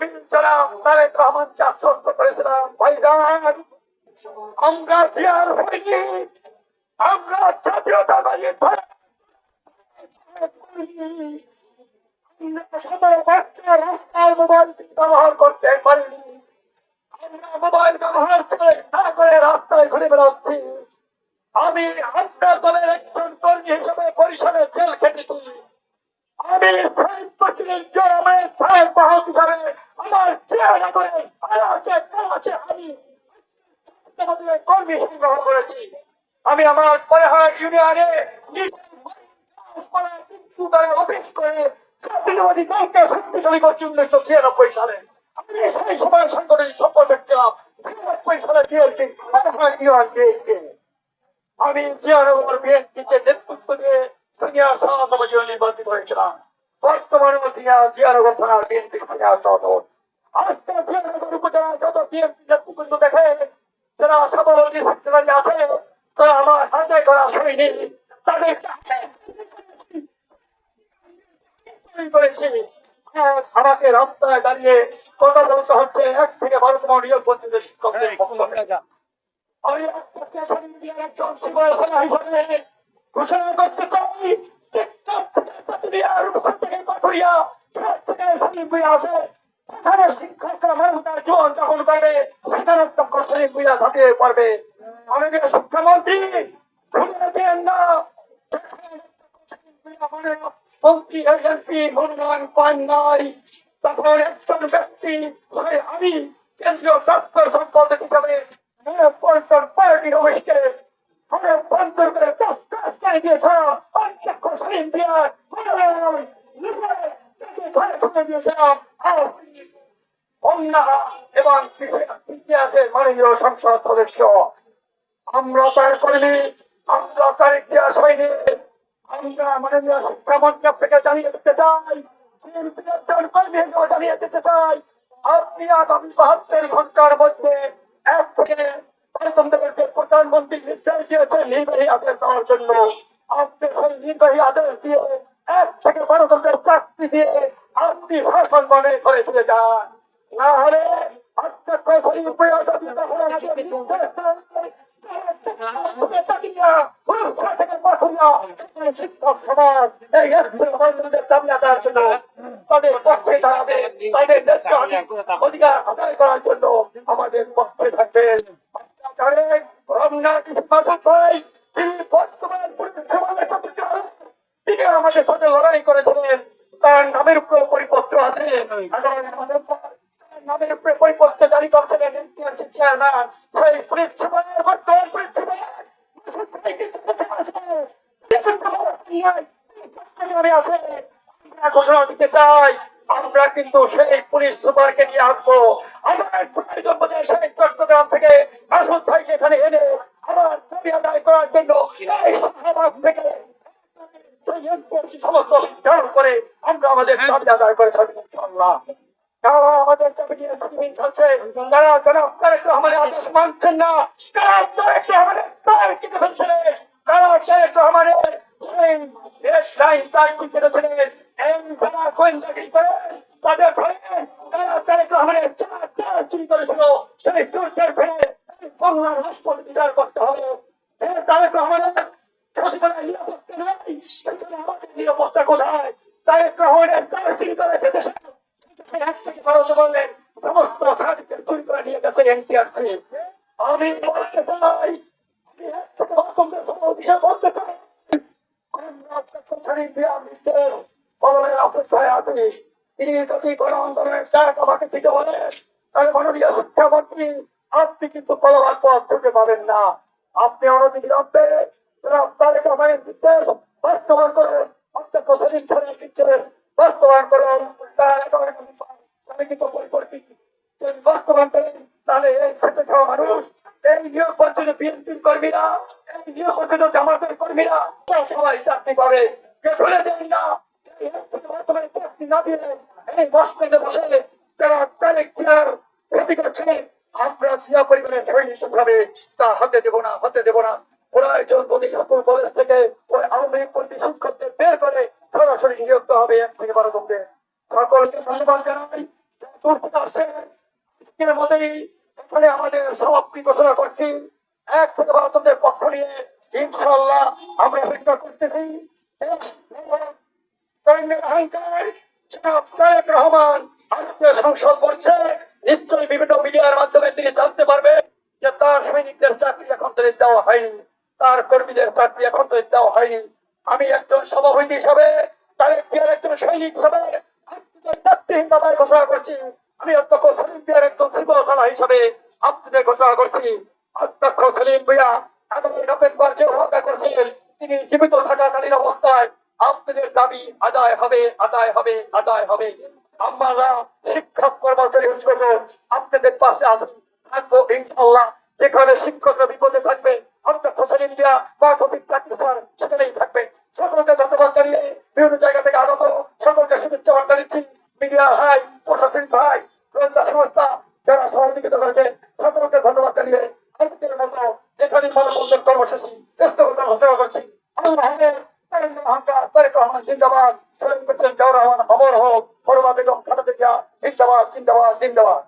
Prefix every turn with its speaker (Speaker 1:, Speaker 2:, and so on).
Speaker 1: আমি জনাব তারেক রহমানকে আশ্বস্ত করেছিলাম, ভাইজান আমরা জিয়ার হইনি, আমরা জাতীয়তাবাদী রাস্তায় মোবাইল ব্যবহার করতে পারিনি, আমরা মোবাইল ব্যবহার না করে রাস্তায় ঘুরে বেড়াচ্ছি। আমি আপনার দলের একজন কর্মী হিসেবে বরিশালে জেল খেটেছি। আমি শহীদ প্রেসিডেন্ট জনাবের সাহেব বাহক হিসাবে আমার চেহারা করে আমি কর্মী সংগ্রহ করেছি। আমি আমার পরেহাট ইউনিয়নে অফিস করে জাতীয়বাদী দলকে শক্তিশালী করছি 1996 সালে। আমি সেই সময় সাংগঠনিক সম্পর্ক ছিলাম 96 সালে দিয়েছি পরেহাট ইউনিয়নকে। আমি জিয়ানগর বিএনপিকে নেতৃত্ব দিয়ে সিনিয়র সভাপতি নির্বাচিত হয়েছিলাম। বর্তমানে জিয়ানগর থানার বিএনপি সিনিয়র সভাপতি। আজকে জিয়ানগর উপজেলা যত বিএনপি নেতৃত্ব দেখে যারা সফল নির্বাচনী আছে তারা আমার হাতে করা সৈনিক, তাদের করেছি। আমাকে রাস্তায় দাঁড়িয়ে কথা বলতে হচ্ছে 1 থেকে 12তম নিয়োগ পর্যন্ত শিক্ষকদের আমি একজন সুবর্ণা হিসাবে ঘোষণা করতে চাই সেখানে শিক্ষকরা মানবতার জীবন যাপন করবে, সেখানে থাকে পারবে। মাননীয় শিক্ষামন্ত্রী ভুলে দেন না, মন্ত্রী এজেন্সি মনোনয়ন পান নাই, তখন একজন ব্যক্তি আমি কেন্দ্রীয় তথ্য সম্পদ হিসাবে পার্টির অফিসকে বন্ধ করে দিয়েছ অধ্যক্ষ সেলিম জিয়ার অন্যারা এবং ইতিহাসের মাননীয় সংসদ সদস্য আমরা তার কর্মী, আমরা তার ইতিহাস হয়নি। আমরা মাননীয় শিক্ষামন্ত্রী আপনাকে জানিয়ে দিতে চাই, জানিয়ে দিতে চাই আপনি আগামী 72 ঘন্টার মধ্যে 1 থেকে প্রধানমন্ত্রী নির্দেশ দিয়েছেন নির্বাহী আদেশ দেওয়ার জন্য। আপনি সেই নির্বাহী আদেশ দিয়ে 1 থেকে 12 ঘন্টার চাকরি দিয়ে আপনি শাসন মনে করে ফিরে যান, না হলে অধ্যক্ষ শিক্ষক সমাজ এই দাবি আদায়ের জন্য তাদের পক্ষে দাঁড়াবে, তাদের অধিকার আদায় করার জন্য আমাদের পক্ষে থাকবেন। তিনি আমাদের সাথে লড়াই করেছিলেন, তার নামের উপর পরিপত্র আছে, নামের উপরে পরিপত্র জারি করছিলেন চেয়ারম্যান সেই পুলিশ বর্তমান পুলিশ ঘোষণা দিতে চাই আমরা কিন্তু সেই পুলিশ সুপারকে নিয়ে আসবো। আমার সেই চট্টগ্রাম থেকে আসল ভাইকে এখানে এনে আমার দাবি আদায় করার জন্য থেকে সমস্ত করে আমরা আমাদের দাবি আদায় করে থাকি ইনশাআল্লাহ। তারা আমাদের দাবি নিয়ে চলছে, তারা জনাব তারেক রহমানের আদেশ মানছেন না, তারা তারেক রহমানের তার কেটে ফেলছে, তারা তারেক রহমানের তাদের ফলে তারা তারেক রহমানের চুরি করেছিল, সেই চোরদের ফেলে বাংলার রাষ্ট্রপতি বিচার করতে হবে। তারেক রহমানের সচিবালয় নিরাপত্তা নেই, আমাদের নিরাপত্তা কোথায়? তারেক রহমানের তার চুরি করেছে দেশে 1 থেকে 12 বললেন সমস্ত সাহায্যের চুরি করে নিয়ে গেছে এনটিআরসি। আমি বলতে চাই, আমি 1 থেকে 12 বিষয় বলতে চাই তিনি যদি কোন আন্দোলনের জায়গা আমাকে দিতে বলেন তাহলে মাননীয় শিক্ষামন্ত্রী আপনি কিন্তু কলবার পথ ঢুকে পাবেন না। আপনি অনতিবিলম্বে তারেক রহমানের নির্দেশ বাস্তবায়ন করুন, অধ্যক্ষ সেলিম খানের নির্দেশ বাস্তবায়ন করুন, বাস্তবায়ন করেন। তাহলে এই খেতে খাওয়া মানুষ, এই নিয়োগ পর্যন্ত বিএনপির কর্মীরা, এই নিয়োগ পর্যন্ত জামাতের কর্মীরা সবাই চাকরি পাবে। ভুলে দেন না বর্তমানে চাকরি না দিয়ে এই বস্তাতে বসে তারা তারেক জিয়ার ক্ষতি করছে। আমরা জিয়া পরিবারের সৈনিক হিসাবে তা হতে দেবো না, হতে দেবো না। প্রয়োজন বলি স্কুল কলেজ থেকে ওই আওয়ামী লীগ কর্মী শিক্ষকদের বের করে সরাসরি নিয়োগ হবে 1 থেকে 12 ঘন্টা। সকলকে ধন্যবাদ জানাই। তুলতে আসছে আজকের মধ্যেই এখানে আমাদের সমাপ্তি ঘোষণা করছি। 1 থেকে 12 পক্ষ নিয়ে ইনশাআল্লাহ আমরা অপেক্ষা করতেছি। দেশ সৈন্যের অহংকার জনাব তারেক রহমান আজকে সংসদ বলছে, নিশ্চয়ই বিভিন্ন মিডিয়ার মাধ্যমে তিনি জানতে পারবে যে তার সৈনিকদের চাকরি এখন তৈরি দেওয়া হয়নি, তার কর্মীদের চাকরি এখন তৈরি দেওয়া হয়নি। আমি একজন সভাপতি হিসাবে, তারেক জিয়ার একজন সৈনিক হিসাবে আপনাদের চাকরিহীনতা ঘোষণা করছি। আমি অধ্যক্ষ সেলিম জিয়ার একজন শৃঙ্খলা হিসাবে আপনাদের ঘোষণা করছি। অধ্যক্ষ সেলিম ভুঁইয়া আগামী নভেম্বর যে ওয়াদা করছেন, তিনি জীবিত থাকাকালীন অবস্থায় আপনাদের দাবি আদায় হবে, আদায় হবে, আদায় হবে। আমরা শিক্ষক কর্মচারী হিসেবে আপনাদের পাশে আছি, থাকবো ইনশাল্লাহ। যেখানে শিক্ষকরা বিপদে থাকবে, অধ্যক্ষ সেলিম জিয়া মাধ্যমিক চাকরি স্যার সেখানেই থাকবে। সকলকে ধন্যবাদ জানিয়ে বিভিন্ন জায়গা থেকে আগত সকলকে শুভেচ্ছা বার্তা দিচ্ছি। মিডিয়া ভাই, প্রশাসনিক ভাই, গোয়েন্দা সংস্থা যারা সহযোগিতা করেছে সকলকে ধন্যবাদ জানিয়ে আজকের মতো এখানে মানববন্ধন কর্মসূচি ব্যস্ততা ঘোষণা করছি। আল্লাহ হাফেজ। অহংকার তারেক রহমান জিন্দাবাদ, শহীদ প্রেসিডেন্ট জিয়াউর রহমান অমর হোক, ফরমা বেগম খালেদা জিয়া জিন্দাবাদ, জিন্দাবাদ, জিন্দাবাদ।